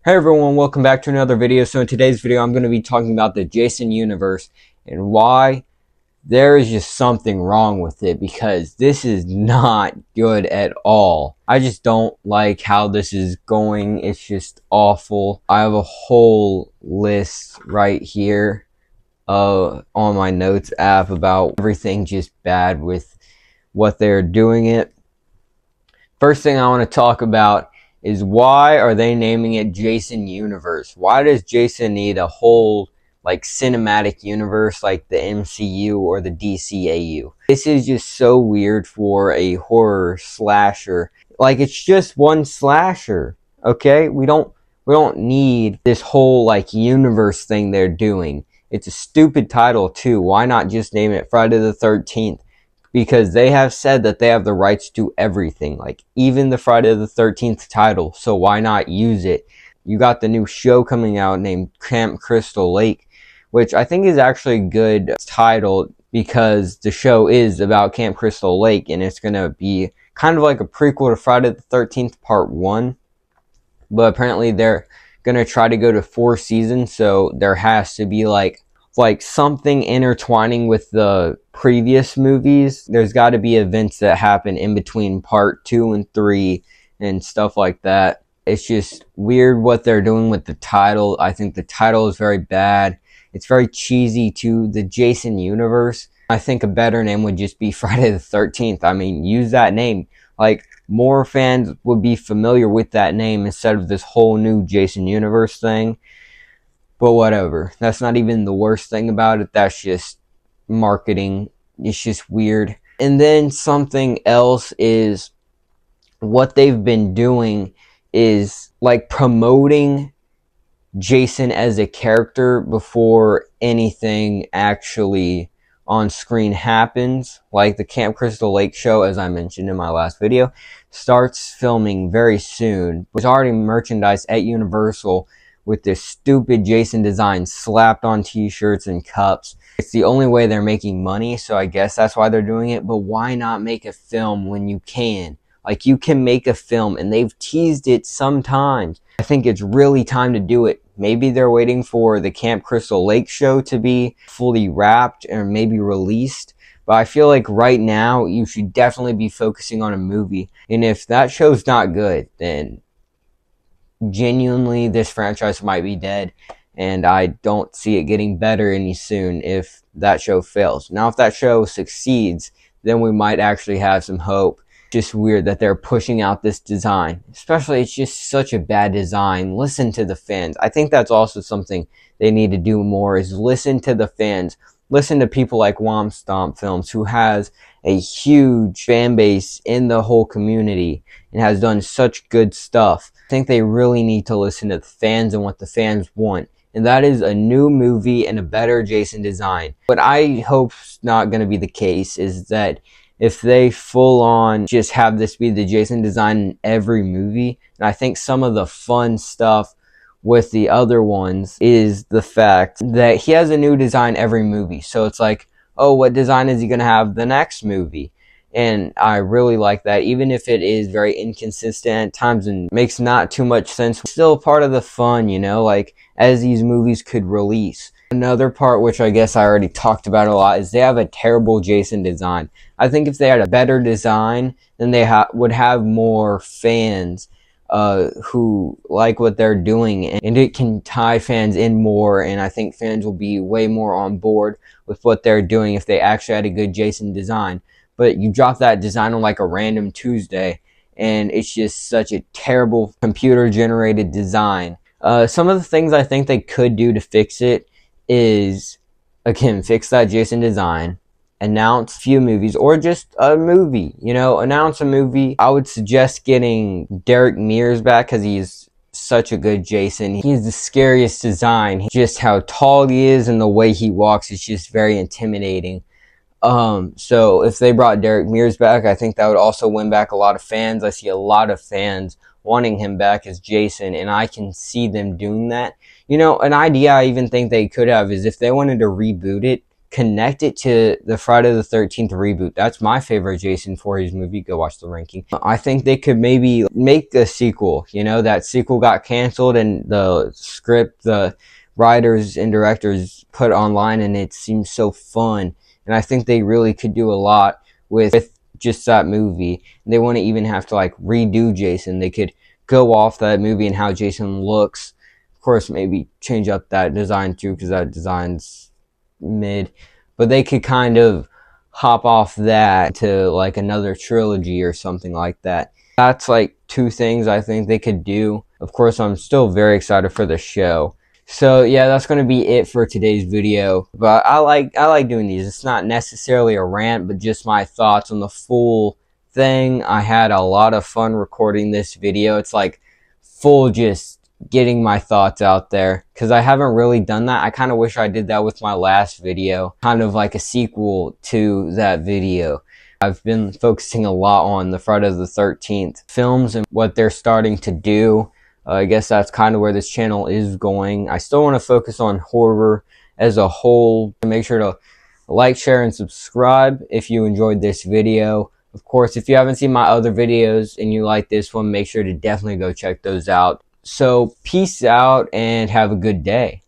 Hey everyone, welcome back to another video. So in today's video, I'm going to be talking about the Jason universe and why there is just something wrong with it, because this is not good at all. I just don't like how this is going. It's just awful. I have a whole list right here on my notes app about everything just bad with what they're doing it. First thing I want to talk about is, why are they naming it Jason Universe? Why does Jason need a whole cinematic universe like the MCU or the DCAU? This is just so weird for a horror slasher. Like, it's just one slasher, okay? We don't need this whole universe thing they're doing. It's a stupid title too. Why not just name it Friday the 13th? Because they have said that they have the rights to everything, like even the Friday the 13th title. So why not use it? You got the new show coming out named Camp Crystal Lake, which I think is actually a good title, because the show is about Camp Crystal Lake and it's going to be kind of like a prequel to Friday the 13th Part 1. But apparently they're going to try to go to 4 seasons, so there has to be something intertwining with the previous movies. There's got to be events that happen in between part 2 and 3 and stuff like that. It's just weird what they're doing with the title. I think the title is very bad. It's very cheesy to the Jason universe. I think a better name would just be Friday the 13th. I mean, use that name. More fans would be familiar with that name instead of this whole new Jason universe thing. But whatever. That's not even the worst thing about it. That's just marketing. It's just weird. And then something else is, what they've been doing is promoting Jason as a character before anything actually on screen happens. Like the Camp Crystal Lake show, as I mentioned in my last video, starts filming very soon. It's already merchandised at Universal with this stupid Jason design slapped on t-shirts and cups. It's the only way they're making money, so I guess that's why they're doing it. But why not make a film when you can? You can make a film, and they've teased it sometimes. I think it's really time to do it. Maybe they're waiting for the Camp Crystal Lake show to be fully wrapped or maybe released. But I feel like right now you should definitely be focusing on a movie. And if that show's not good, then genuinely this franchise might be dead. And I don't see it getting better any soon if that show fails. Now, if that show succeeds, then we might actually have some hope. Just weird that they're pushing out this design. Especially, it's just such a bad design. Listen to the fans. I think that's also something they need to do more, is listen to the fans. Listen to people like Womp Stomp Films, who has a huge fan base in the whole community and has done such good stuff. I think they really need to listen to the fans and what the fans want. And that is a new movie and a better Jason design. What I hope's not going to be the case is that if they full on just have this be the Jason design in every movie. And I think some of the fun stuff with the other ones is the fact that he has a new design every movie. So it's like, oh, what design is he going to have the next movie? And I really like that, even if it is very inconsistent at times and makes not too much sense. Still part of the fun, as these movies could release. Another part, which I guess I already talked about a lot, is they have a terrible Jason design. I think if they had a better design, then they would have more fans who like what they're doing, and it can tie fans in more, and I think fans will be way more on board with what they're doing if they actually had a good Jason design. But you drop that design on a random Tuesday, and it's just such a terrible computer-generated design. Some of the things I think they could do to fix it is, again, fix that Jason design, announce a few movies, or just a movie, announce a movie. I would suggest getting Derek Mears back, because he's such a good Jason. He's the scariest design. Just how tall he is and the way he walks is just very intimidating. So if they brought Derek Mears back, I think that would also win back a lot of fans. I see a lot of fans wanting him back as Jason, and I can see them doing that. An idea I even think they could have is, if they wanted to reboot it, connect it to the Friday the 13th reboot. That's my favorite Jason Voorhees movie. Go watch the ranking. I think they could maybe make a sequel. You know, that sequel got canceled and the script, the writers and directors put online, and it seems so fun. And I think they really could do a lot with just that movie. They wouldn't even have to like redo Jason. They could go off that movie and how Jason looks. Of course, maybe change up that design too, because that design's mid, but they could kind of hop off that to like another trilogy or something like that. That's like two things I think they could do. Of course, I'm still very excited for the show. So yeah, that's going to be it for today's video. But I like doing these. It's not necessarily a rant, but just my thoughts on the full thing. I had a lot of fun recording this video. It's like full just getting my thoughts out there, because I haven't really done that. I kind of wish I did that with my last video, kind of like a sequel to that video. I've been focusing a lot on the Friday the 13th films and what they're starting to do. I guess that's kind of where this channel is going. I still want to focus on horror as a whole. Make sure to like, share, and subscribe if you enjoyed this video. Of course, if you haven't seen my other videos and you like this one, make sure to definitely go check those out. So peace out and have a good day.